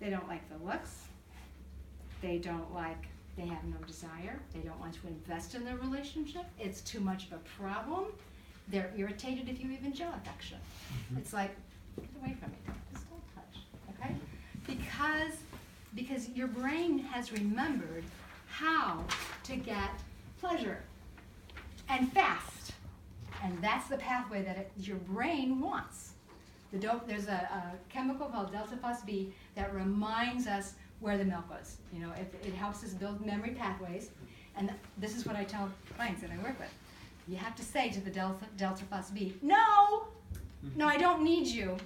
They don't like the looks. They have no desire. They don't want to invest in their relationship. It's too much of a problem. They're irritated if you even show affection. It's like, get away from me, just don't touch, okay? Because your brain has remembered how to get pleasure, and fast. And that's the pathway that your brain wants. There's a chemical called delta phos B that reminds us where the milk was. You know, it helps us build memory pathways. And this is what I tell clients that I work with. You have to say to the delta phos B, no, I don't need you.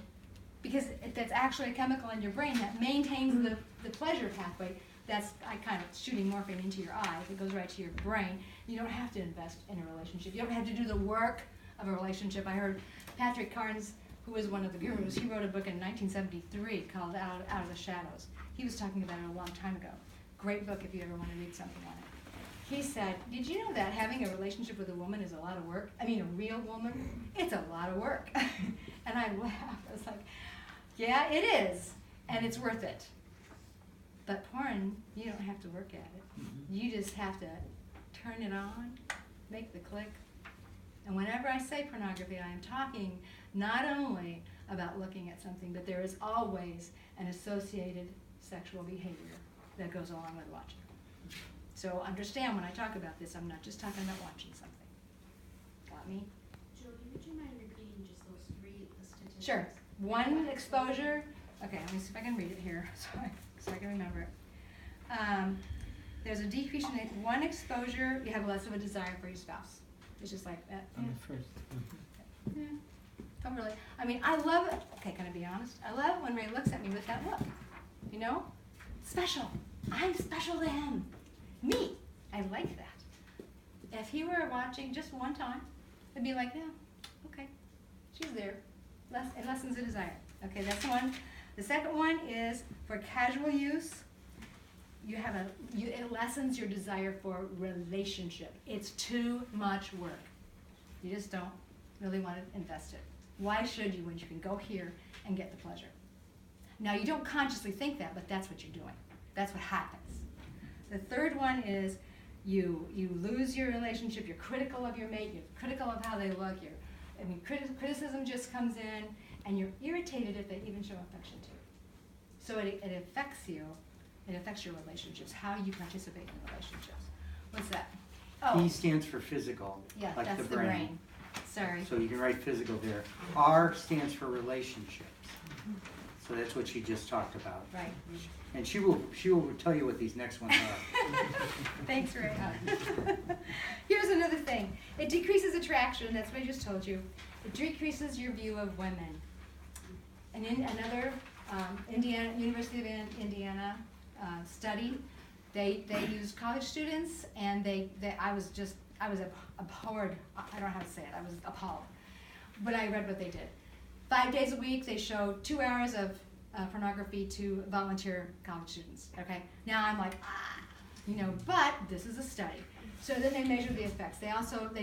Because that's actually a chemical in your brain that maintains the pleasure pathway. That's kind of shooting morphine into your eye. It goes right to your brain. You don't have to invest in a relationship. You don't have to do the work of a relationship. I heard Patrick Carnes, who was one of the gurus, he wrote a book in 1973 called Out of the Shadows. He was talking about it a long time ago. Great book if you ever want to read something on it. He said, did you know that having a relationship with a woman is a lot of work? I mean, a real woman, it's a lot of work. And I laughed. I was like, yeah, it is. And it's worth it. But porn, you don't have to work at it. You just have to turn it on, make the click. And whenever I say pornography, I am talking not only about looking at something, but there is always an associated sexual behavior that goes along with watching. So understand when I talk about this, I'm not just talking about watching something. Got me? Jody, would you mind repeating just those three statistics? Sure. One exposure. Okay, let me see if I can read it here so I can remember it. There's a decrease in one exposure, you have less of a desire for your spouse. It's just like that. On the first. Yeah. Don't really. I mean, I love it. Okay, can I be honest? I love when Ray looks at me with that look. You know? Special. I'm special to him. Me. I like that. If he were watching just one time, it'd be like, yeah, okay, she's there. It lessens the desire. Okay, that's one. The second one is for casual use. It lessens your desire for relationship. It's too much work. You just don't really want to invest it. Why should you when you can go here and get the pleasure? Now, you don't consciously think that, but that's what you're doing. That's what happens. The third one is you lose your relationship. You're critical of your mate. You're critical of how they look. Criticism just comes in, and you're irritated if they even show affection to you. So it affects you. It affects your relationships, how you participate in relationships. What's that? Oh, P stands for physical, yeah, like that's the brain. Sorry. So you can write physical there. R stands for relationships. So that's what she just talked about. Right. And she will tell you what these next ones are. Thanks, Ray. Here's another thing. It decreases attraction. That's what I just told you. It decreases your view of women. And in another University of Indiana study, they used college students, and I was abhorred. I don't know how to say it. I was appalled. But I read what they did. 5 days a week, they showed 2 hours of pornography to volunteer college students. Okay, now I'm like, but this is a study. So then they measured the effects. They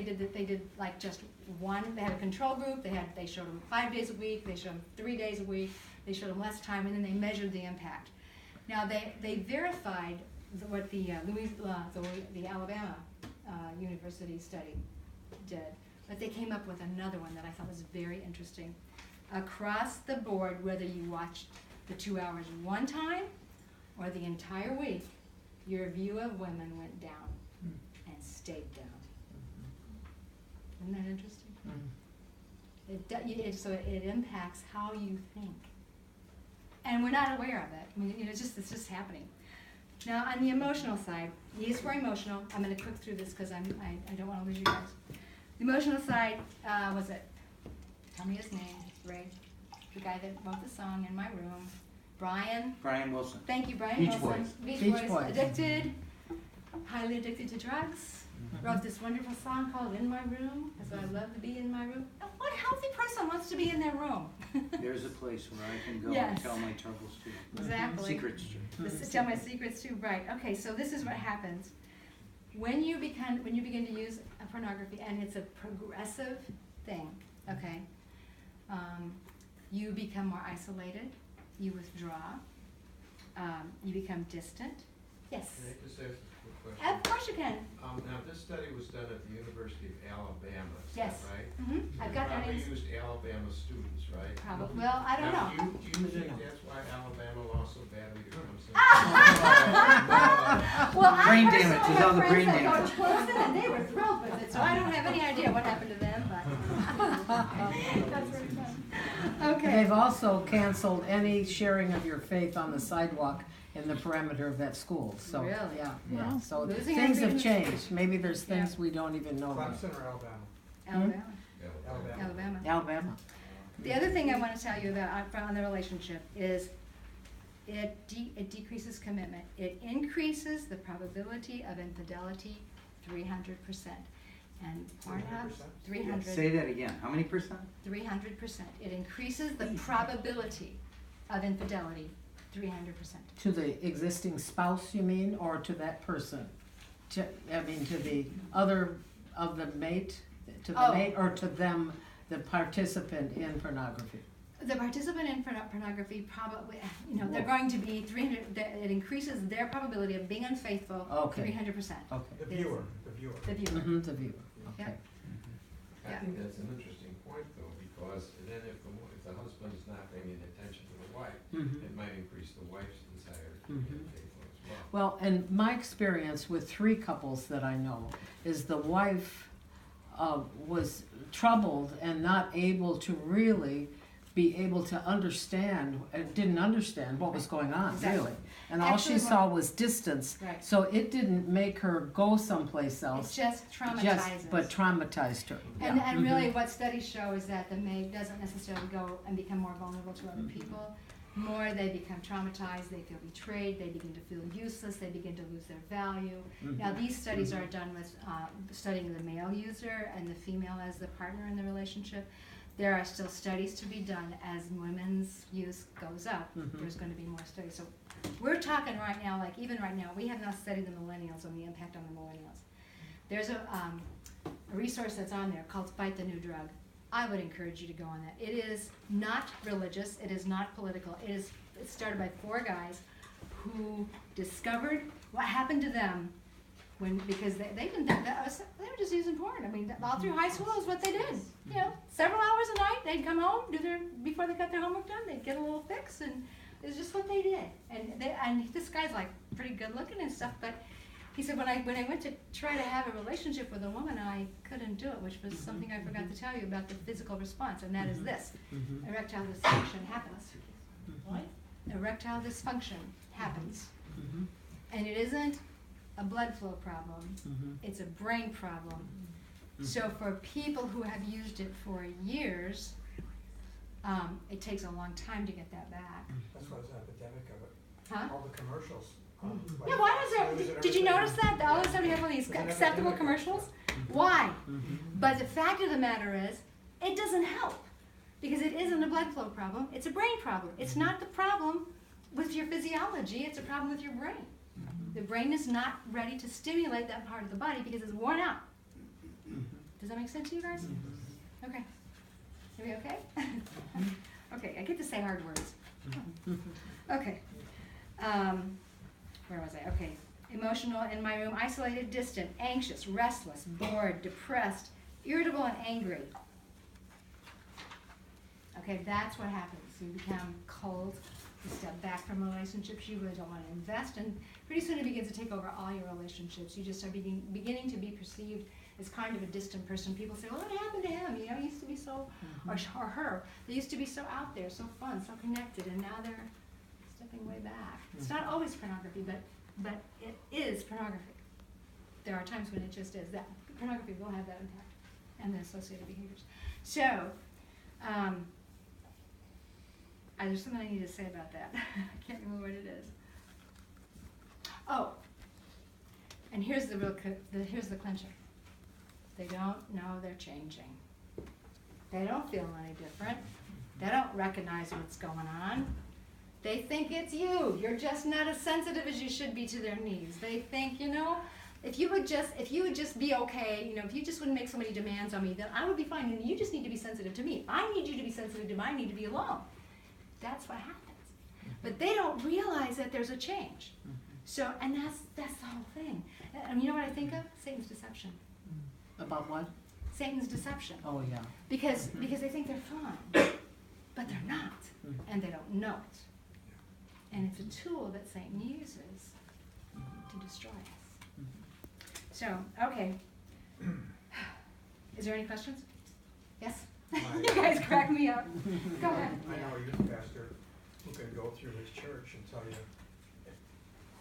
did like just one. They had a control group. They showed them 5 days a week. They showed them 3 days a week. They showed them less time, and then they measured the impact. Now they verified what the Alabama University study did, but they came up with another one that I thought was very interesting. Across the board, whether you watched the 2 hours one time or the entire week, your view of women went down and stayed down. Isn't that interesting? So it impacts how you think. And we're not aware of it. I mean, it's just happening. Now, on the emotional side, E is for emotional. I'm going to click through this because I don't want to lose you guys. The emotional side was it? Tell me his name, Ray. The guy that wrote the song In My Room. Brian Wilson. Thank you, Brian Beach Wilson. Boys. Beach Boys. Addicted, highly addicted to drugs. Wrote this wonderful song called In My Room, because I love to be in my room. Now, what healthy person wants to be in their room? There's a place where I can go Yes. and tell my troubles too. Exactly. Secrets too. Tell my secrets too, right. Okay, so this is what happens. When you begin to use a pornography, and it's a progressive thing, okay, you become more isolated, you withdraw, you become distant. Yes. Can I just ask a quick question? Of course you can. Now, this study was done at the University of Alabama, is Yes. that right? I've They got that probably in. used Alabama students, right? Probably. Well, I don't Now, know. do you think that's why Alabama lost so badly to Clemson? Well, I Brain personally damage, it's have all the brain friends that go damage. to Clemson, and they were thrilled with it, so I don't have any idea what happened to them, but. That's very fun. Okay. They've also canceled any sharing of your faith on the sidewalk in the perimeter of that school, so. Really? Yeah, so Losing our things have freedoms. changed, maybe there's things we don't even know about. Clemson or Alabama? Alabama. Alabama. Alabama. Alabama. The other thing I want to tell you about on the relationship is it decreases commitment. It increases the probability of infidelity 300%. And Pornhub, 300. Say that again, how many percent? 300%. It increases the probability of infidelity 300%. To the existing spouse, you mean, or to that person? To the other of the mate, to the Oh. mate, or to them, the participant in pornography? The participant in pornography probably, they're going to be 300, it increases their probability of being unfaithful Okay. 300%. Okay. The viewer, the viewer. The viewer. The viewer, okay. Yep. I Yeah. think that's an interesting point, though, because then if the husband is not paying attention to the wife, Mhm. it might increase the wife's desire to Mhm. be faithful as well. Well, and my experience with 3 couples that I know is the wife was troubled and not able to really be able to understand, didn't understand what was going on, Exactly. really. And all she Actually, saw was distance, Right. so it didn't make her go someplace It else, just traumatizes. but traumatized her. And, Yeah. and really what studies show is that the maid doesn't necessarily go and become more vulnerable to other people. More they become traumatized, they feel betrayed, they begin to feel useless, they begin to lose their value. Now these studies are done with studying the male user and the female as the partner in the relationship. There are still studies to be done as women's use goes up. There's going to be more studies. So we're talking right now, like even right now, we have not studied the millennials and the impact on the millennials. There's a resource that's on there called Fight the New Drug. I would encourage you to go on that. It is not religious. It is not political. It's started by 4 guys who discovered what happened to them because they were just using porn. I mean, all through high school is what they did. Several hours a night, they'd come home, before they got their homework done, they'd get a little fix, and it's just what they did. And this guy's like pretty good looking and stuff, but he said when I went to try to have a relationship with a woman, I couldn't do it, which was something I forgot to tell you about the physical response, and that is this: erectile dysfunction happens. What? Erectile dysfunction happens, and it isn't a blood flow problem, it's a brain problem. So for people who have used it for years, it takes a long time to get that back. That's why there's an epidemic of it. Huh? All the commercials. Yeah, why is there, did you notice that? All of a sudden we have all these There's an acceptable epidemic. commercials? Why? But the fact of the matter is, it doesn't help. Because it isn't a blood flow problem, it's a brain problem. It's not the problem with your physiology, it's a problem with your brain. The brain is not ready to stimulate that part of the body because it's worn out. Does that make sense to you guys? Okay. Are we okay? Okay, I get to say hard words. Okay. Where was I? Okay. Emotional, in my room, isolated, distant, anxious, restless, bored, depressed, irritable, and angry. Okay, that's what happens. You become cold, you step back from relationships, you really don't want to invest, and pretty soon it begins to take over all your relationships. You just are beginning to be perceived as kind of a distant person. People say, well, what happened to him? He used to be so, or her, they used to be so out there, so fun, so connected, and now they're stepping way back. It's not always pornography, but it is pornography. There are times when it just is that. Pornography will have that impact, and the associated behaviors. So, there's something I need to say about that. I can't remember what it is. Oh, and here's the here's the clincher. They don't know they're changing. They don't feel any different. They don't recognize what's going on. They think it's you. You're just not as sensitive as you should be to their needs. They think, if you would just be okay, if you just wouldn't make so many demands on me, then I would be fine. And you just need to be sensitive to me. I need you to be sensitive to me. I need to be alone. That's what happens. But they don't realize that there's a change. So, and that's the whole thing. And you know what I think of? Satan's deception. About what? Satan's deception. Oh, yeah. Because they think they're fine, but they're not, and they don't know it. And it's a tool that Satan uses to destroy us. So, okay. Is there any questions? Yes? You guys crack me up. Go ahead. I know a youth pastor who can go through his church and tell you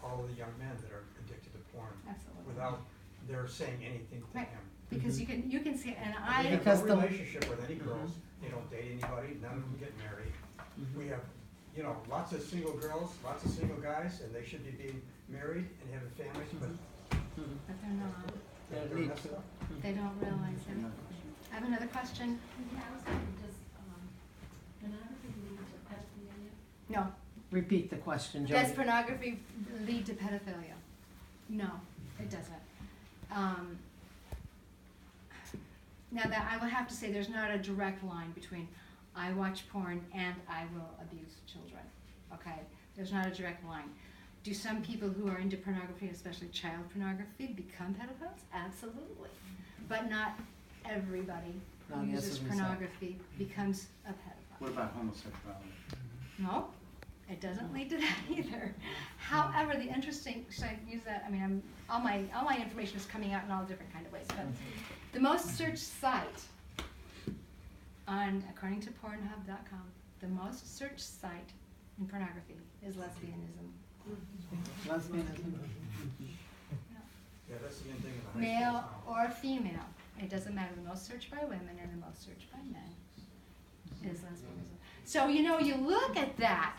all of the young men that are addicted to porn Absolutely. without their saying anything to Right. him. Because you can see, and They have Because no the- relationship with any girls, they don't date anybody, none of them get married. We have, lots of single girls, lots of single guys, and they should be being married and having families, but but they're not. they're messed up. They don't realize it. I have another question. Yeah, I was wondering, does, pornography lead to pedophilia? No. Repeat the question, Jody. Does pornography lead to pedophilia? No, it doesn't. Now that I will have to say, there's not a direct line between I watch porn and I will abuse children. Okay, there's not a direct line. Do some people who are into pornography, especially child pornography, become pedophiles? Absolutely, but not everybody Not who as a uses result. pornography becomes a pedophile. What about homosexuality? No, it doesn't lead to that either. However, the interesting, should I use that? I mean, all my information is coming out in all different kind of ways. But the most searched site according to Pornhub.com, the most searched site in pornography is lesbianism. Lesbianism. Yeah, that's the end thing in the high Male schools now. or female, it doesn't matter. The most searched by women and the most searched by men is lesbianism. So you look at that,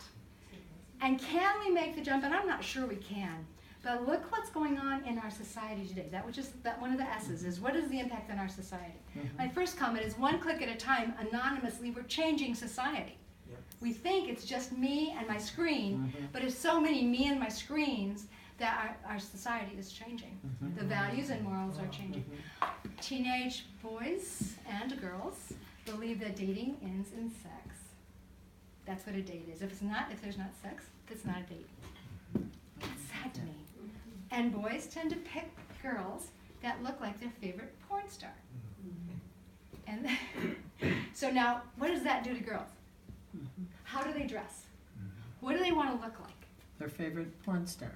and can we make the jump? And I'm not sure we can. But look what's going on in our society today. That one of the S's is, what is the impact on our society? My first comment is, one click at a time, anonymously, we're changing society. Yep. We think it's just me and my screen, but it's so many me and my screens that our society is changing. The values and morals are changing. Teenage boys and girls believe that dating ends in sex. That's what a date is. If there's not sex, it's not a date. It's sad to me. And boys tend to pick girls that look like their favorite porn star. And so now, what does that do to girls? How do they dress? What do they want to look like? Their favorite porn star.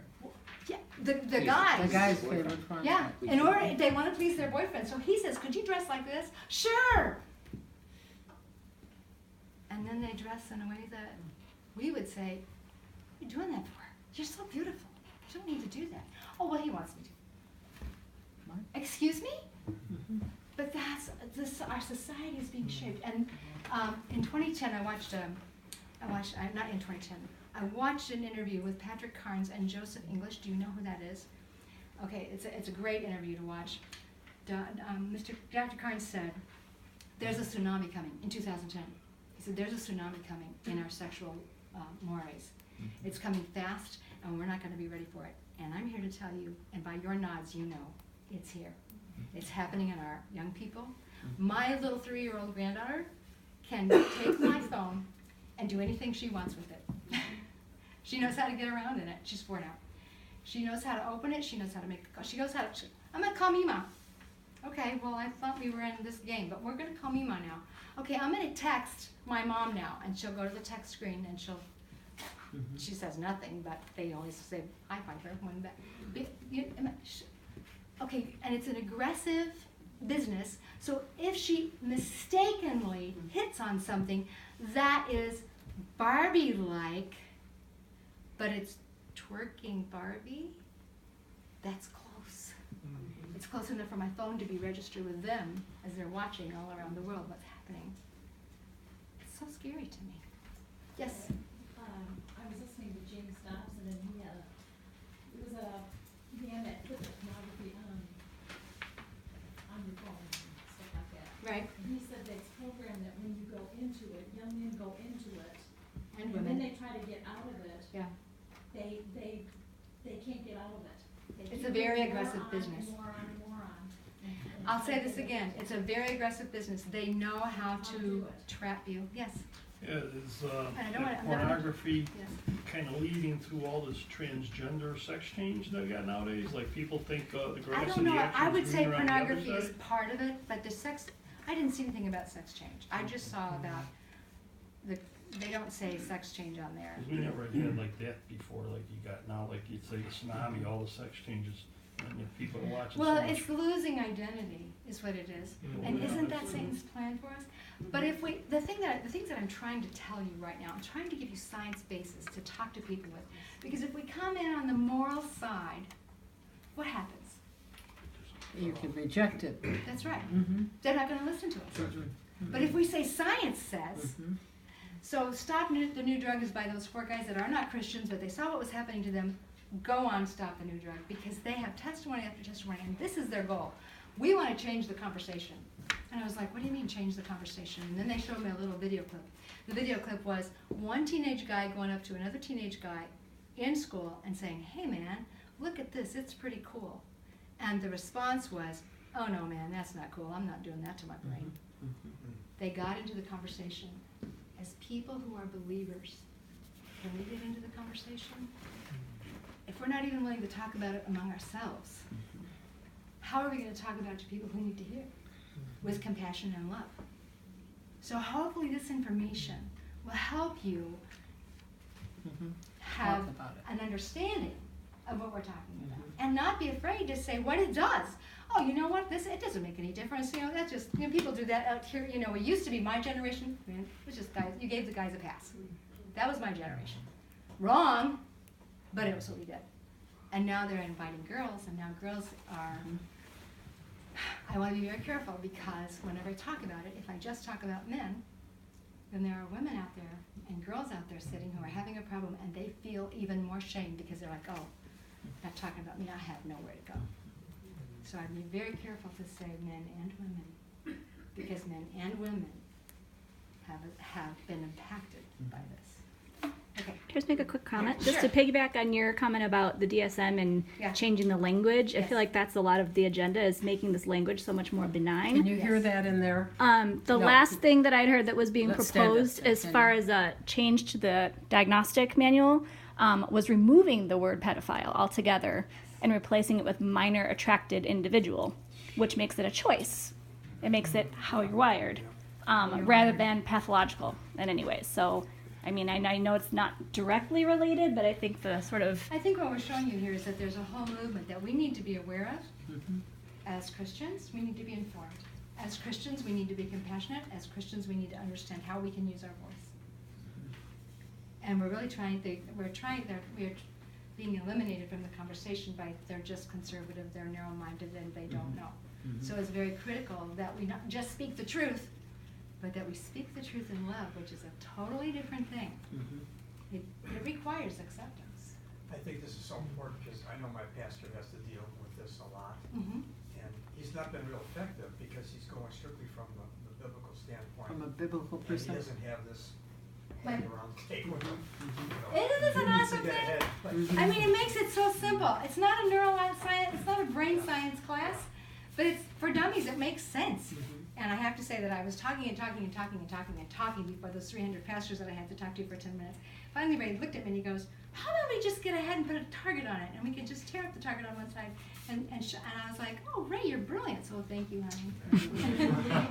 Yeah, the guys. The guy's favorite porn Yeah, star. in order, they want to please their boyfriend. So he says, could you dress like this? Sure! And then they dress in a way that we would say, what are you doing that for? You're so beautiful. You don't need to do that. Oh, well, he wants me to. What? Excuse me? But our society is being shaped. And in 2010, I watched not in 2010, I watched an interview with Patrick Carnes and Joseph English. Do you know who that is? Okay, it's a great interview to watch. Dr. Carnes said, there's a tsunami coming in 2010. He said, there's a tsunami coming in our sexual mores. It's coming fast, and we're not going to be ready for it. And I'm here to tell you, and by your nods, you know, it's here. It's happening in our young people. My little 3-year-old granddaughter can take my phone and do anything she wants with it. She knows how to get around in it. She's 4 now. She knows how to open it. She knows how to make a call. She knows how to, I'm going to call Mima. Okay, well, I thought we were in this game, but we're going to call Mima now. Okay, I'm going to text my mom now, and she'll go to the text screen, and she says nothing, but they always say, I find her one back. Okay, and it's an aggressive business, so if she mistakenly hits on something that is Barbie-like, but it's twerking Barbie, that's close. It's close enough for my phone to be registered with them as they're watching all around the world what's happening. It's so scary to me. Yes? I was listening to James Dobson, and he had it was a man that put the pornography on your phone and stuff like that. Right. And he said that it's programmed that when you go into it, young men go into it, And then women. they try to get out of it. Yeah. They can't get out of it. They It's keep a very putting more aggressive on business. and more on and more on. And I'll say try to this get it. again. It's a very aggressive business. They know how How to to do it. trap you. Yes. Yeah, is I don't wanna- I'm not- pornography Yes. kind of leading through all this transgender sex change that we got nowadays? Like people think the I grass don't and the know, action I is would say greener on the other pornography is side? part of it, but the sex, I didn't see anything about sex change. I just saw about they don't say sex change on there. 'Cause we never had like that before, like you got now, like you'd say the tsunami, all the sex changes, and you know, people are watching Well, so much. it's losing identity is what it is. And isn't that Satan's plan for us? But if we, the things that I'm trying to tell you right now, I'm trying to give you science basis to talk to people with. Because if we come in on the moral side, what happens? You can reject it. That's right. Mm-hmm. They're not gonna listen to us. But if we say science says, so stop the new drug is by those 4 guys that are not Christians, but they saw what was happening to them, go on, stop the new drug, because they have testimony after testimony, and this is their goal. We want to change the conversation. And I was like, what do you mean change the conversation? And then they showed me a little video clip. The video clip was one teenage guy going up to another teenage guy in school and saying, hey man, look at this, it's pretty cool. And the response was, oh no man, that's not cool, I'm not doing that to my brain. They got into the conversation. As people who are believers, can we get into the conversation? If we're not even willing to talk about it among ourselves, how are we going to talk about it to people who need to hear? With compassion and love. So hopefully this information will help you have Talk about it. an understanding of what we're talking about. And not be afraid to say what it does. Oh, you know what? It doesn't make any difference. You know, that's just, you know, people do that out here. You know, it used to be my generation. Man, it was just guys. You gave the guys a pass. That was my generation. Wrong, but it was what we did. And now they're inviting girls, and now girls are. I want to be very careful because whenever I talk about it, if I just talk about men, then there are women out there and girls out there sitting who are having a problem, and they feel even more shame because they're like, oh, not talking about me. I have nowhere to go. So I'd be very careful to say men and women, because men and women have been impacted by this. Okay. Can I just make a quick comment? Yeah, Just sure. to piggyback on your comment about the DSM and Yeah. changing the language. I Yes. feel like that's a lot of the agenda is making this language so much more benign. Can you hear Yes. that in there? The No. last thing that I'd heard that was being Let's stand up, proposed as stand far up. as a change to the diagnostic manual was removing the word pedophile altogether and replacing it with minor attracted individual, which makes it a choice. It makes it how you're wired, rather than pathological in any way. So, I mean, I know it's not directly related, but I think the sort of I think what we're showing you here is that there's a whole movement that we need to be aware of. As Christians, we need to be informed. As Christians, we need to be compassionate. As Christians, we need to understand how we can use our voice. And we're really trying, we're being eliminated from the conversation by they're just conservative, they're narrow-minded, and they don't know. So it's very critical that we not just speak the truth, but that we speak the truth in love, which is a totally different thing. It requires acceptance. I think this is so important because I know my pastor has to deal with this a lot. Mm-hmm. And he's not been real effective because he's going strictly from the biblical standpoint. From a biblical And he perspective. doesn't have this hang around the table. Isn't this an awesome thing? I mean, it makes it so simple. It's not a neuroscience, it's not a brain science class, but it's for dummies. It makes sense. And I have to say that I was talking before those 300 pastors that I had to talk to for 10 minutes. Finally, Ray looked at me and he goes, how about we just get ahead and put a target on it, and we can just tear up the target on one side. And I was like, oh, Ray, you're brilliant. So thank you, honey.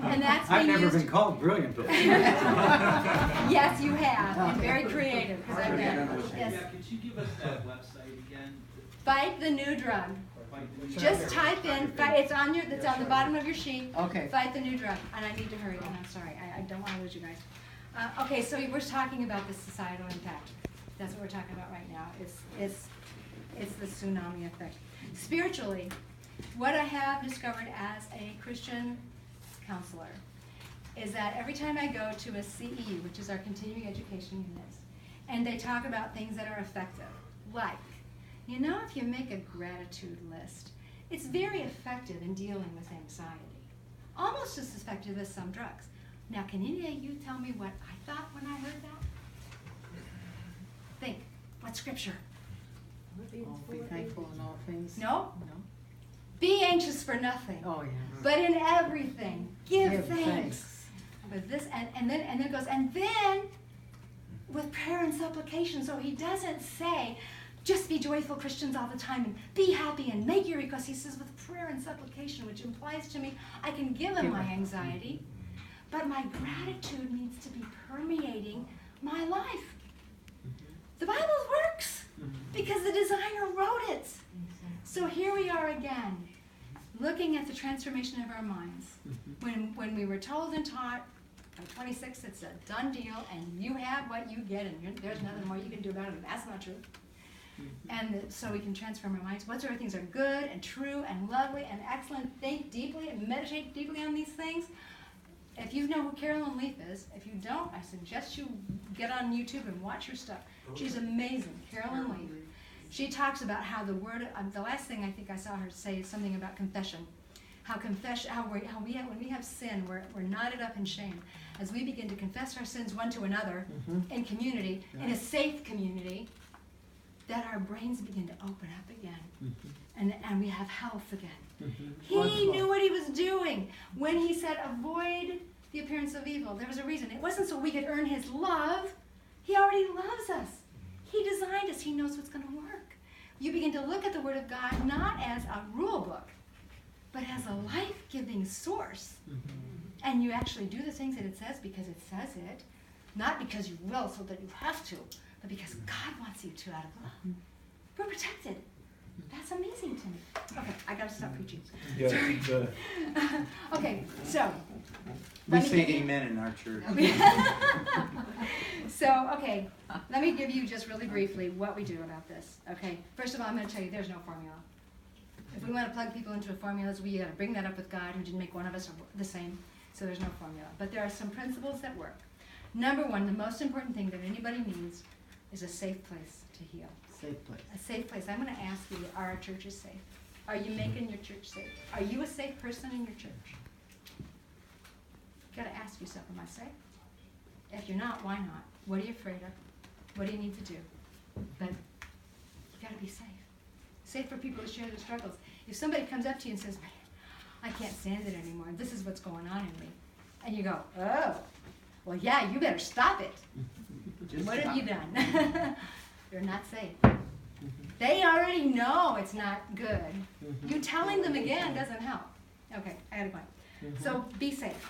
And that's I've been never used. been called brilliant before. Yes, you have, and very creative, because I've been. Yes. Yeah, could you give us that website again? Fight the new drug. Just type in, it's on the bottom of your sheet. Okay. Fight the new drug, and I need to hurry, and I'm sorry, I don't want to lose you guys. Okay, so we're talking about the societal impact. That's what we're talking about right now. It's the tsunami effect. Spiritually, what I have discovered as a Christian counselor is that every time I go to a CEU, which is our continuing education unit, and they talk about things that are effective, like, you know, if you make a gratitude list, it's very effective in dealing with anxiety. Almost as effective as some drugs. Now, can any of you tell me what I thought when I heard that? Think. What scripture? Oh, be thankful in all things. No? No? Be anxious for nothing, Oh, yeah. but in everything, give Give thanks. But this, and then it goes, and then with prayer and supplication. So he doesn't say, just be joyful Christians all the time and be happy and make your requests. He says with prayer and supplication, which implies to me I can give him my anxiety, but my gratitude needs to be permeating my life. The Bible works because the designer wrote it. So here we are again, looking at the transformation of our minds. When we were told and taught, by 26, it's a done deal, and you have what you get, and there's nothing more you can do about it, and that's not true. And so we can transform our minds. Whatsoever things are good and true and lovely and excellent, think deeply and meditate deeply on these things. If you know who Carolyn Leaf is, if you don't, I suggest you get on YouTube and watch her stuff. She's amazing, Carolyn Leaf. She talks about how the word, the last thing I think I saw her say is something about confession. When we have sin, we're knotted up in shame. As we begin to confess our sins one to another in community, in a safe community, that our brains begin to open up again, and we have health again. He knew what he was doing when he said, avoid the appearance of evil. There was a reason. It wasn't so we could earn his love. He already loves us. He designed us. He knows what's going to work. You begin to look at the Word of God not as a rule book, but as a life-giving source. And you actually do the things that it says because it says it, not because you will so that you have to, but because God wants you to out of love. We're protected. That's amazing to me. Okay, I gotta stop preaching. Okay, so. We say amen in our church. So, okay, let me give you just really briefly what we do about this. Okay, first of all, I'm gonna tell you there's no formula. If we want to plug people into a formula, we got to bring that up with God, who didn't make one of us the same, so there's no formula. But there are some principles that work. Number one, the most important thing that anybody needs is a safe place to heal. Safe place. A safe place. I'm going to ask you, are our churches safe? Are you making your church safe? Are you a safe person in your church? You've got to ask yourself, am I safe? If you're not, why not? What are you afraid of? What do you need to do? But you've got to be safe. Safe for people to share their struggles. If somebody comes up to you and says, man, I can't stand it anymore, this is what's going on in me, and you go, oh, well, yeah, you better stop it. What have you done? You're not safe. They already know it's not good. You telling them again doesn't help. Okay, I gotta go on. So be safe.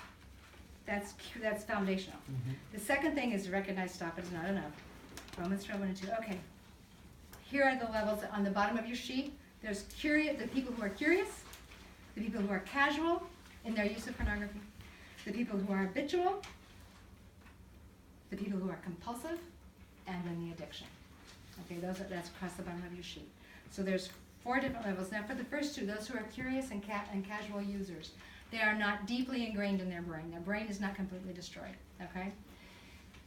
That's foundational. The second thing is to recognize stop is not enough. Romans 12:1-2. Okay. Here are the levels on the bottom of your sheet. There's the people who are curious, the people who are casual in their use of pornography, the people who are habitual, the people who are compulsive, and then the addiction. Okay, that's across the bottom of your sheet. So there's 4 different levels. Now for the first 2, those who are curious and casual users, they are not deeply ingrained in their brain. Their brain is not completely destroyed, okay?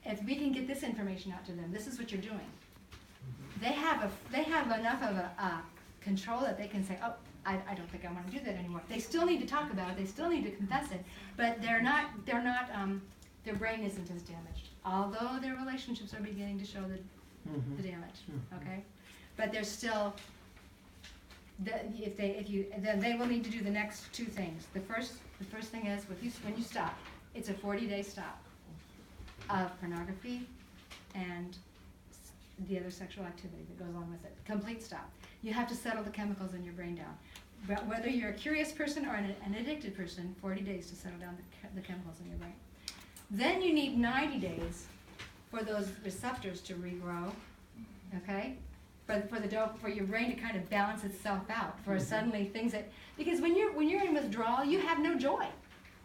If we can get this information out to them, this is what you're doing. They have enough of a control that they can say, oh, I don't think I want to do that anymore. They still need to talk about it. They still need to confess it, but their brain isn't as damaged. Although their relationships are beginning to show the damage, okay? But there's still, then they will need to do the next 2 things. The first thing is when you stop, it's a 40-day stop of pornography and the other sexual activity that goes on with it. Complete stop. You have to settle the chemicals in your brain down. But whether you're a curious person or an addicted person, 40 days to settle down the chemicals in your brain. Then you need 90 days for those receptors to regrow, okay? For your brain to kind of balance itself out. For suddenly things that, because when you're in withdrawal, you have no joy.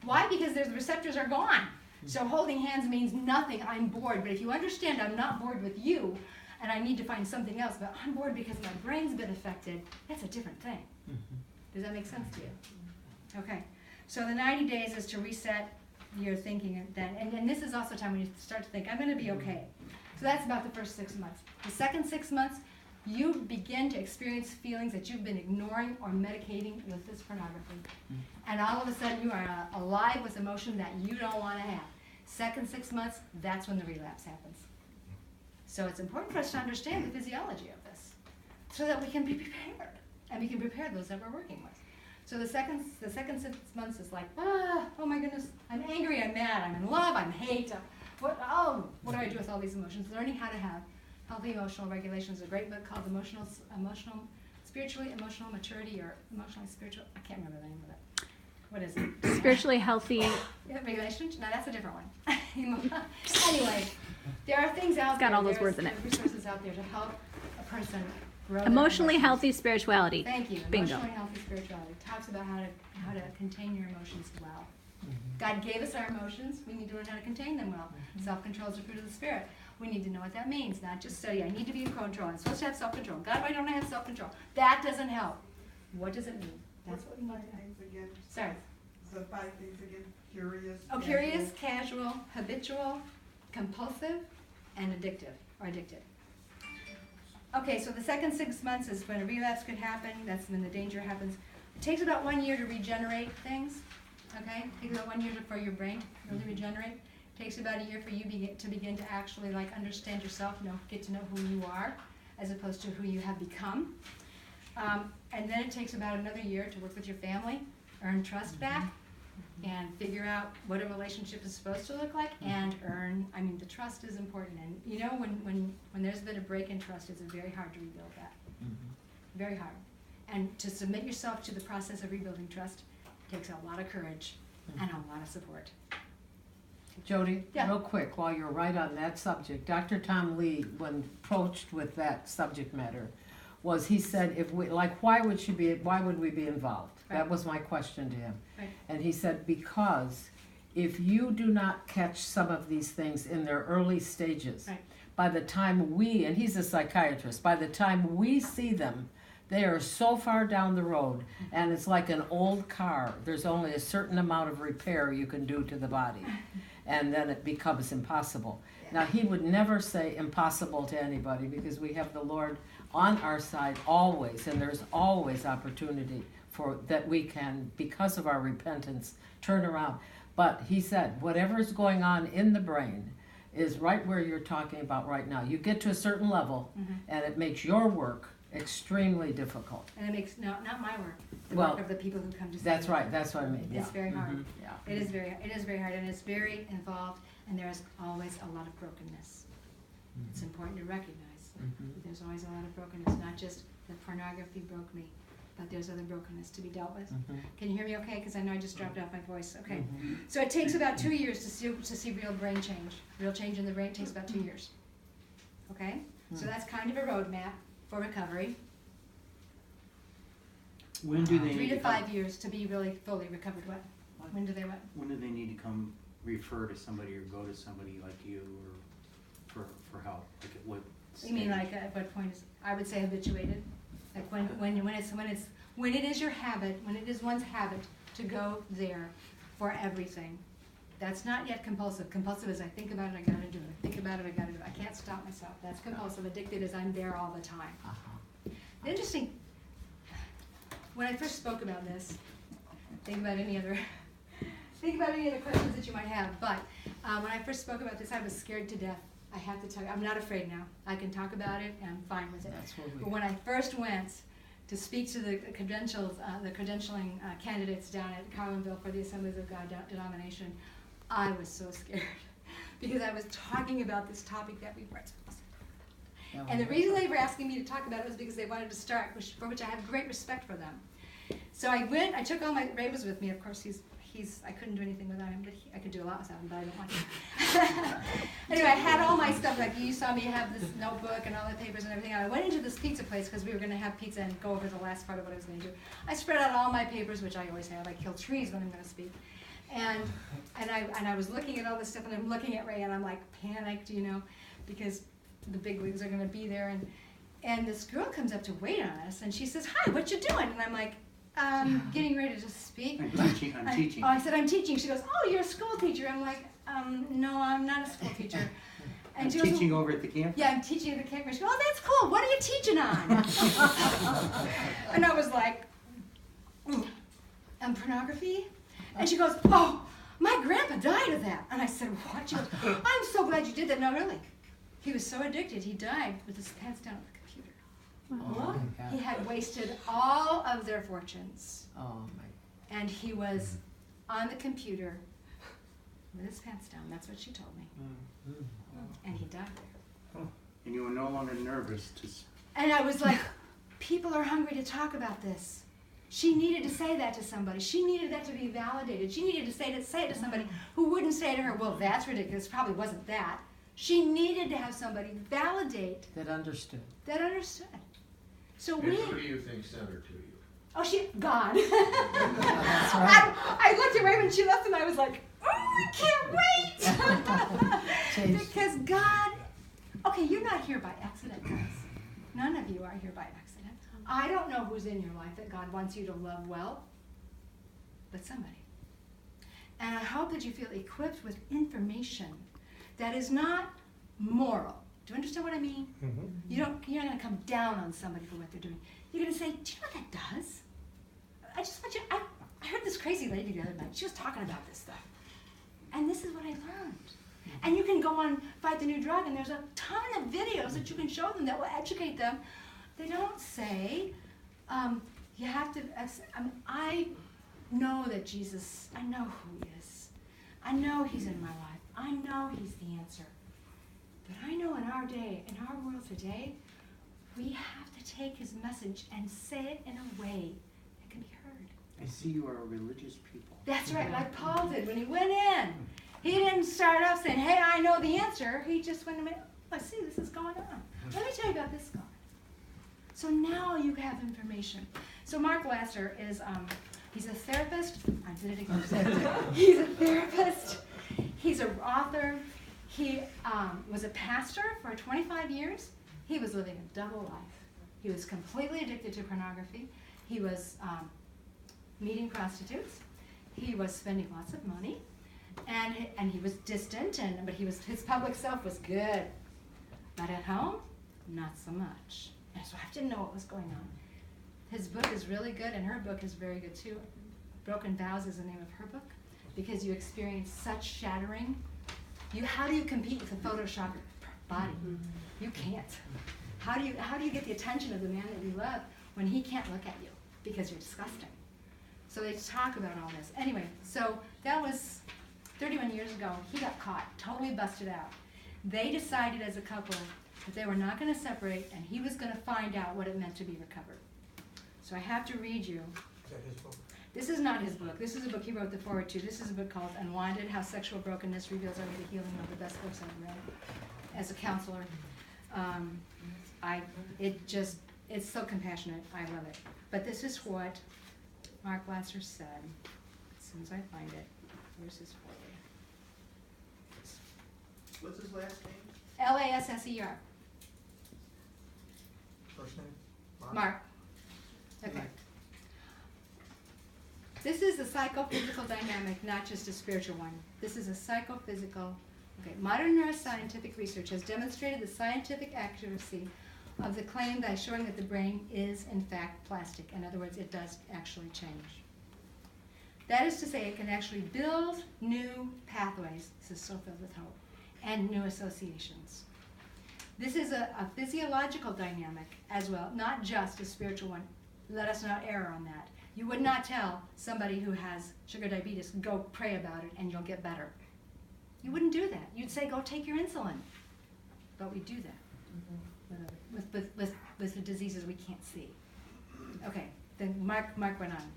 Why? Because the receptors are gone. So holding hands means nothing. I'm bored. But if you understand I'm not bored with you, and I need to find something else, but I'm bored because my brain's been affected, that's a different thing. Does that make sense to you? Okay. So the 90 days is to reset your thinking then. And this is also time when you start to think, I'm going to be okay. So that's about the first 6 months. The second 6 months, you begin to experience feelings that you've been ignoring or medicating with this pornography. And all of a sudden you are alive with emotion that you don't want to have. Second 6 months, that's when the relapse happens. So it's important for us to understand the physiology of this so that we can be prepared. And we can prepare those that we're working with. So the second 6 months is like, oh my goodness, I'm angry, I'm mad, I'm in love, I'm hate, what do I do with all these emotions? Learning how to have healthy emotional regulation is a great book called Spiritually Emotional Maturity, or Emotionally Spiritual, I can't remember the name of it. What is it? Spiritually healthy. Yeah, regulation? No, that's a different one. Anyway, there are things out It's got there. all those there's words in it. resources out there to help a person grow their Emotionally emotions. healthy spirituality. Thank you. Bingo. Emotionally healthy spirituality talks about how to contain your emotions well. God gave us our emotions. We need to learn how to contain them well. Self-control is the fruit of the Spirit. We need to know what that means, not just study. I need to be in control. I'm supposed to have self-control. God, why don't I have self-control? That doesn't help. What does it mean? That's what we need to know. Things again. Sorry. The 5 things again. Curious. Oh, curious, casual, habitual, compulsive, and addictive, or addicted. Okay, so the second 6 months is when a relapse could happen. That's when the danger happens. It takes about 1 year to regenerate things. Okay, it takes about 1 year for your brain to really regenerate. It takes about a year for you to begin to actually like understand yourself, get to know who you are, as opposed to who you have become. And then it takes about another year to work with your family, earn trust back, and figure out what a relationship is supposed to look like, and the trust is important. And when there's been a break in trust, it's very hard to rebuild that. Very hard. And to submit yourself to the process of rebuilding trust takes a lot of courage and a lot of support. Jody, Yeah. real quick, while you're right on that subject, Dr. Tom Lee, when approached with that subject matter, he said, why would we be involved? Right. That was my question to him. Right. And he said, because if you do not catch some of these things in their early stages, Right. by the time and he's a psychiatrist, by the time we see them, they are so far down the road, and it's like an old car. There's only a certain amount of repair you can do to the body, and then it becomes impossible. Now, he would never say impossible to anybody, because we have the Lord on our side always, and there's always opportunity for that we can, because of our repentance, turn around. But he said, whatever is going on in the brain is right where you're talking about right now. You get to a certain level, and it makes your work extremely difficult. And it makes, not my work, the Well, work of the people who come to see That's me. right, that's what I mean, yeah. It's very hard. Yeah. It is very hard, and it's very involved, and there's always a lot of brokenness. It's important to recognize that there's always a lot of brokenness, not just the pornography broke me, but there's other brokenness to be dealt with. Can you hear me okay? Because I know I just dropped off my voice. Okay. So it takes about 2 years to see real brain change. Real change in the brain takes about 2 years. Okay? So that's kind of a roadmap for recovery. When do they 3 need to to come? 5 years to be really fully recovered. What? When do they what? When do they need to come refer to somebody or go to somebody like you or for help? Like at what You mean stage? like at what point is, I would say habituated? Like when it is your habit, when it is one's habit to go there for everything. That's not yet compulsive. Compulsive is I think about it, I gotta do it. I think about it, I gotta do it. I can't stop myself. That's compulsive. Addicted is I'm there all the time. Interesting. When I first spoke about this, think about any other questions that you might have. But when I first spoke about this, I was scared to death. I have to tell you, I'm not afraid now. I can talk about it, and I'm fine with it. That's what we But when I first went to speak to the credentialing candidates down at Carlinville for the Assemblies of God denomination, I was so scared because I was talking about this topic that we weren't supposed to. And the reason they were asking me to talk about it was because they wanted to start, for which I have great respect for them. So I went, I took all my, Ray was with me, of course, I couldn't do anything without him, but I could do a lot without him, but I don't want to. Anyway, I had all my stuff, like you saw me have this notebook and all the papers and everything, and I went into this pizza place because we were going to have pizza and go over the last part of what I was going to do. I spread out all my papers, which I always have, I kill trees when I'm going to speak. And I was looking at all this stuff, and I'm looking at Ray, and I'm like panicked, because the big wigs are going to be there, and this girl comes up to wait on us, and she says, "Hi, what you doing?" And I'm like, getting ready to speak. I'm teaching. Oh, I said, "I'm teaching." She goes, "Oh, you're a school teacher." I'm like, "No, I'm not a school teacher." And I'm she goes, teaching over at the campus. "Yeah, I'm teaching at the campus." She goes, "Oh, that's cool. What are you teaching on?" And I was like, pornography? And she goes, "Oh, my grandpa died of that." And I said, "What?" She goes, "I'm so glad you did that." No, really. He was so addicted, he died with his pants down at the computer. Oh, my God. He had wasted all of their fortunes. Oh, my. And he was on the computer with his pants down. That's what she told me. Mm. And he died there. And you were no longer nervous to And I was like, people are hungry to talk about this. She needed to say that to somebody. She needed that to be validated. She needed to say it to somebody who wouldn't say to her, well, that's ridiculous, probably wasn't that. She needed to have somebody validate. That understood. So And we, who do you think sent her to you? God. That's right. I looked at her when she left and I was like, oh, I can't wait. Change. Because God, okay, you're not here by accident, guys. None of you are here by accident. I don't know who's in your life that God wants you to love well, but somebody. And I hope that you feel equipped with information that is not moral. Do you understand what I mean? You're not going to come down on somebody for what they're doing. You're going to say, do you know what that does? I just want you, I heard this crazy lady the other night. She was talking about this stuff. And this is what I learned. And you can go on Fight the New Drug, and there's a ton of videos that you can show them that will educate them. They don't say, you have to, I know that Jesus, I know who he is. I know he's in my life. I know he's the answer. But I know in our day, in our world today, we have to take his message and say it in a way that can be heard. I see you are a religious people. That's right, like Paul did when he went in. He didn't start off saying, hey, I know the answer. He just went, oh, I see this is going on. Let me tell you about this God. So now you have information. So Mark Lasser is, he's a therapist. I did it again. He's a therapist. He's an author. He was a pastor for 25 years. He was living a double life. He was completely addicted to pornography. He was meeting prostitutes. He was spending lots of money. And he was distant, but his public self was good. But at home, not so much. And his wife didn't know what was going on. His book is really good, and her book is very good too. Broken Vows is the name of her book, because you experience such shattering. How do you compete with a Photoshop body? You can't. How do you get the attention of the man that you love when he can't look at you because you're disgusting? So they talk about all this. Anyway, so that was 31 years ago. He got caught, totally busted out. They decided as a couple that they were not going to separate, and he was going to find out what it meant to be recovered. So I have to read you. Is that his book? This is not his book. This is a book he wrote the foreword to. This is a book called Unwinded, How Sexual Brokenness Reveals Only the Healing. One of the best books I've read as a counselor. It's so compassionate. I love it. But this is what Mark Lasser said. As soon as I find it, here's his foreword. What's his last name? Lasser. First name? Mark. Okay. This is a psychophysical dynamic, not just a spiritual one. This is a psychophysical. Okay. Modern neuroscientific research has demonstrated the scientific accuracy of the claim by showing that the brain is, in fact, plastic. In other words, it does actually change. That is to say, it can actually build new pathways. This is so filled with hope. And new associations. This is a physiological dynamic as well, not just a spiritual one. Let us not err on that. You would not tell somebody who has sugar diabetes, go pray about it and you'll get better. You wouldn't do that. You'd say, go take your insulin. But we do that with the diseases we can't see. Okay, then Mark went on.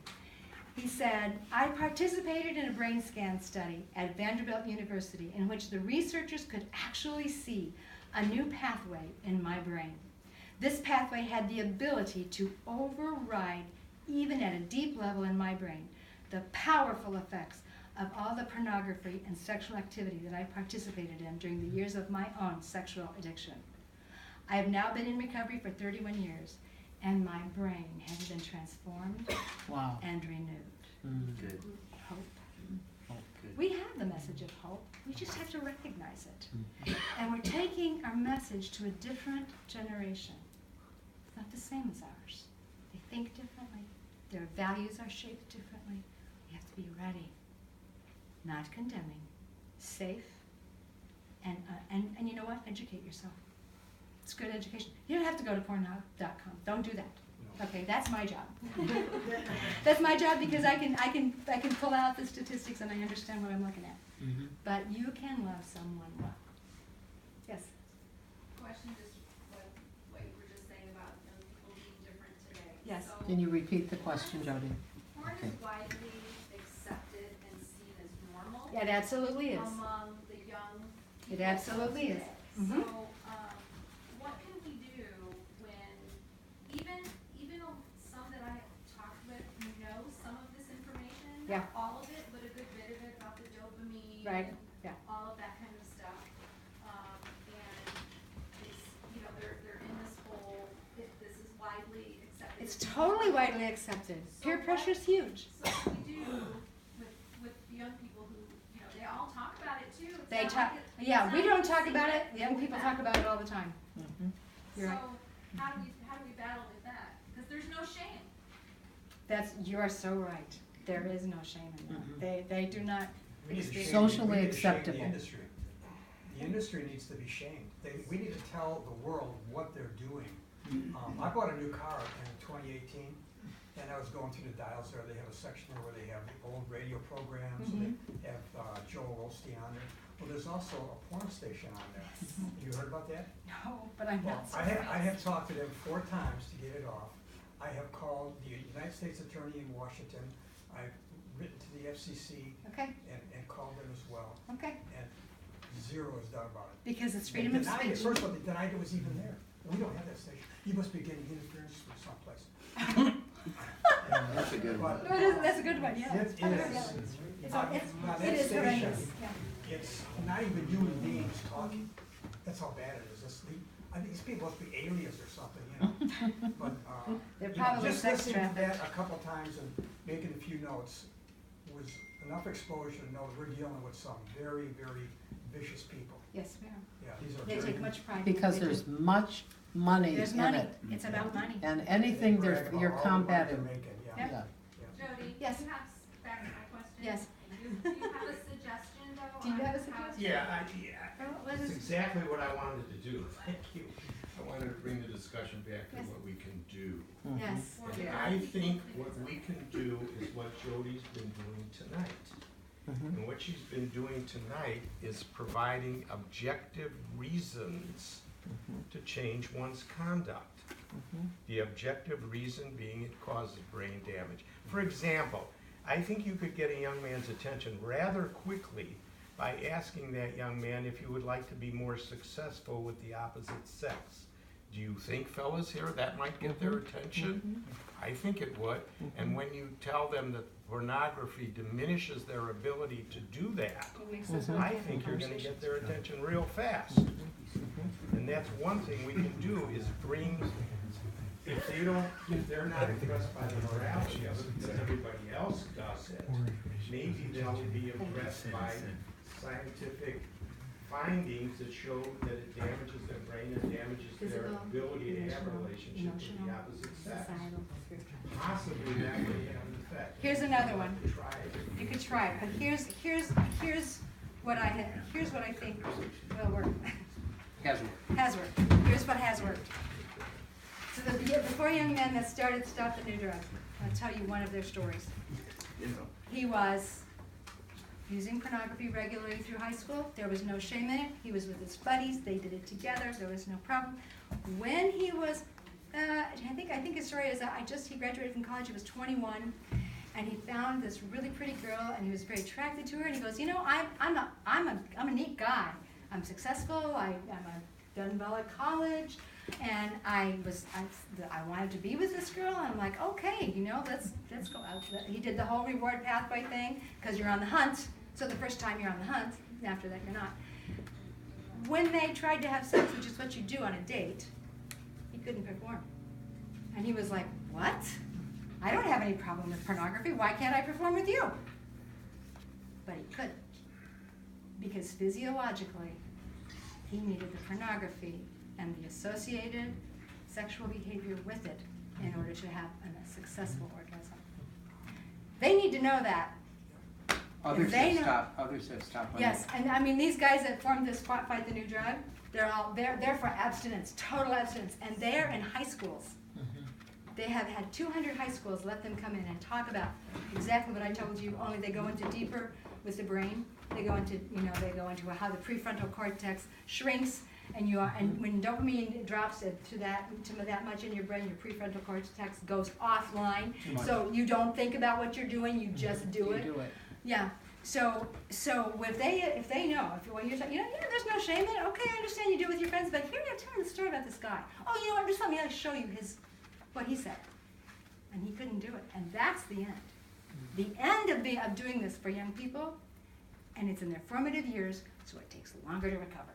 He said, I participated in a brain scan study at Vanderbilt University in which the researchers could actually see a new pathway in my brain. This pathway had the ability to override, even at a deep level in my brain, the powerful effects of all the pornography and sexual activity that I participated in during the years of my own sexual addiction. I have now been in recovery for 31 years, and my brain has been transformed and renewed. Good. Hope. Good. We have the message of hope. We just have to recognize it. And we're taking our message to a different generation. It's not the same as ours. They think differently. Their values are shaped differently. We have to be ready, not condemning, safe, and you know what? Educate yourself. It's good education. You don't have to go to pornhub.com. Don't do that. Okay, that's my job. That's my job because I can pull out the statistics and I understand what I'm looking at. but you can love someone well. Yes? Question just what you were just saying about young people being different today. Yes. So Can you repeat the question, Jody? porn Okay. is widely accepted and seen as normal It absolutely is. among the young It people absolutely is. today. Mhm. So, what can we do when even some that I have talked with know some of this information, Yeah. not all of it, but a good bit of it about the dopamine Right, and yeah. all of that kind of stuff. And it's, they're in this whole, this is widely accepted. It's totally widely accepted. So Peer what- pressure is huge. So what we do with the young people who, they all talk about it too. It's They not talk, like yeah, it's we not don't talk a about it, secret. the young people talk about it all the time. So You're right. how do we battle with that? Because there's no shame. You are so right. There is no shame in that. They do not We need to experience. shame- Socially we need to shame acceptable. The industry. The industry needs to be shamed. We need to tell the world what they're doing. I bought a new car in 2018, and I was going through the dials there. They have a section there where they have the old radio programs, and they have Joel Osteen on there. Well, there's also a porn station on there. You heard about that? No, but I'm Well, not I surprised. have talked to them 4 times to get it off. I have called the United States Attorney in Washington. I've written to the FCC Okay, and called them as well, okay. and zero is done about it. Because it's They freedom of denied it. speech. First of all, they denied it was even there. We don't have that station. You must be getting interference from someplace. That's a good one. No, it is, that's a good one, yeah. It It's part of is. reality. It's, Now, it's, now that it is station, horrendous, yeah. It's not even human beings talking. That's how bad it is. I think these people must be aliens or something, you know? But, They're you know, probably just sex listening to trafficked. that a couple times and making a few notes was enough exposure to know that we're dealing with some very, very vicious people. Yes, ma'am. Yeah, these are They very. take much pride. in what Because they do. there's much money There's in money. it. It's about money. And they anything brag about you're all the money they're combating. making, yeah. Yeah. Yeah. Jody, Yes. do you have, back to my question? Yes. Do you have a suggestion though? Do you on have a how to- suggestion? Yeah, What it's is- exactly what I wanted to do, thank you. I wanted to bring the discussion back to Yes. what we can do. Yes. And I think what we can do is what Jody's been doing tonight. And what she's been doing tonight is providing objective reasons to change one's conduct. The objective reason being it causes brain damage. For example, I think you could get a young man's attention rather quickly by asking that young man if you would like to be more successful with the opposite sex. Do you think, fellas here, that might get their attention? I think it would. And when you tell them that pornography diminishes their ability to do that, It makes this I think you're gonna get their attention real fast. And that's one thing we can do is bring, if they're not impressed by the morality of it because everybody else does it, maybe they'll be impressed by scientific findings that show that it damages their brain and damages their Physical, ability to have a emotional, relationship with the emotional, opposite sex. societal, spiritual. Possibly that may have an effect. Here's another one. Try it. You could try it, but here's what I think will work. Has worked. Here's what has worked. So the 4 young men that started Stop the New Drugs, I'll tell you one of their stories. He was using pornography regularly through high school. There was no shame in it. He was with his buddies. They did it together. There was no problem. When he was, I think his story is that he graduated from college. He was 21, and he found this really pretty girl, and he was very attracted to her. And he goes, I'm a neat guy. I'm successful. I've done well at college, and I wanted to be with this girl. And I'm like, okay, let's go out. He did the whole reward pathway thing because you're on the hunt. So the first time you're on the hunt, after that you're not. When they tried to have sex, which is what you do on a date, he couldn't perform. And he was like, what? I don't have any problem with pornography. Why can't I perform with you? But he couldn't. Because physiologically, he needed the pornography and the associated sexual behavior with it in order to have a successful orgasm. They need to know that. Others They have know- stopped, others have stopped. when Yes, and I mean, these guys that formed this Fight the New Drug, they're for abstinence, total abstinence, and they're in high schools. They have had 200 high schools let them come in and talk about exactly what I told you, only they go into deeper with the brain. they go into how the prefrontal cortex shrinks, and when dopamine drops to that much in your brain, your prefrontal cortex goes offline. Too much. So you don't think about what you're doing, you just do it. Yeah. So if they know, when you're saying, there's no shame in it. Okay, I understand you do it with your friends, but here, tell me the story about this guy. Oh, you know what? Just let me show you what he said, and he couldn't do it, and that's the end. The end of doing this for young people, and it's in their formative years, so it takes longer to recover.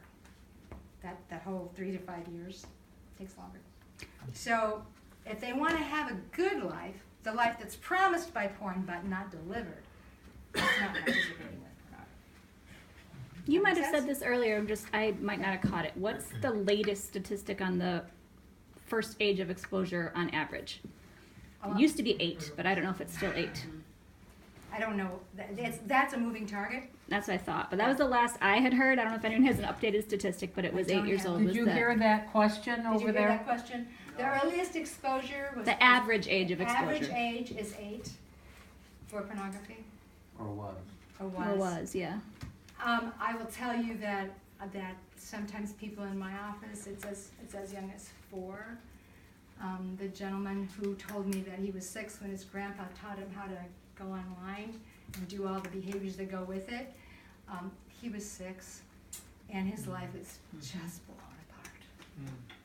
That whole 3 to 5 years takes longer. So if they want to have a good life, the life that's promised by porn but not delivered, that's not participating with pornography. You might Makes have said sense? this earlier, I might not have caught it. What's the latest statistic on the first age of exposure on average? It used to be 8, but I don't know if it's still 8. I don't know. That's a moving target. That's what I thought. But that was the last I had heard. I don't know if anyone has an updated statistic, but it was 8 years old. Did you hear that question over Did you hear there? that question? The earliest exposure was... The average age of Average exposure. age is 8 for pornography. Or was. Or was, yeah. I will tell you that sometimes people in my office, it's as young as 4. The gentleman who told me that he was 6 when his grandpa taught him how to go online and do all the behaviors that go with it. He was 6, and his life is just blown apart.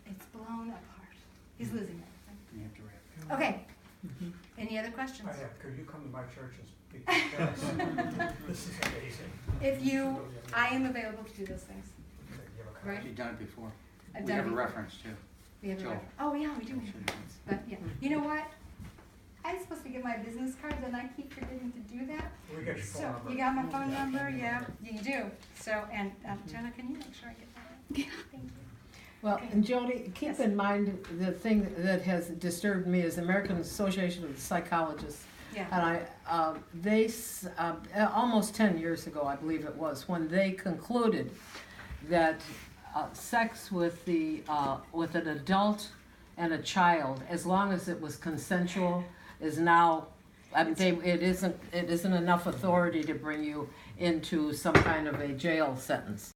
It's blown apart. He's losing everything. You have to wrap it up. Okay. Any other questions? I have, could you come to my church and speak to parents? This is amazing. I am available to do those things. You have a card? Right? You've done it before. I've We done have it a before. reference too. We have a Joe. reference. Oh, yeah, we do have a reference. But, yeah. You know what? I'm supposed to get my business cards, and I keep forgetting to do that. We got your So, phone number. you got my phone number? Yeah, you do. So, and Jenna, can you make sure I get that? Yeah. Thank you. Well, Okay. and Jody, keep Yes. in mind the thing that has disturbed me is the American Association of Psychologists. Yeah. And almost 10 years ago, I believe it was, when they concluded that sex with an adult and a child, as long as it was consensual, is now, it isn't enough authority to bring you into some kind of a jail sentence.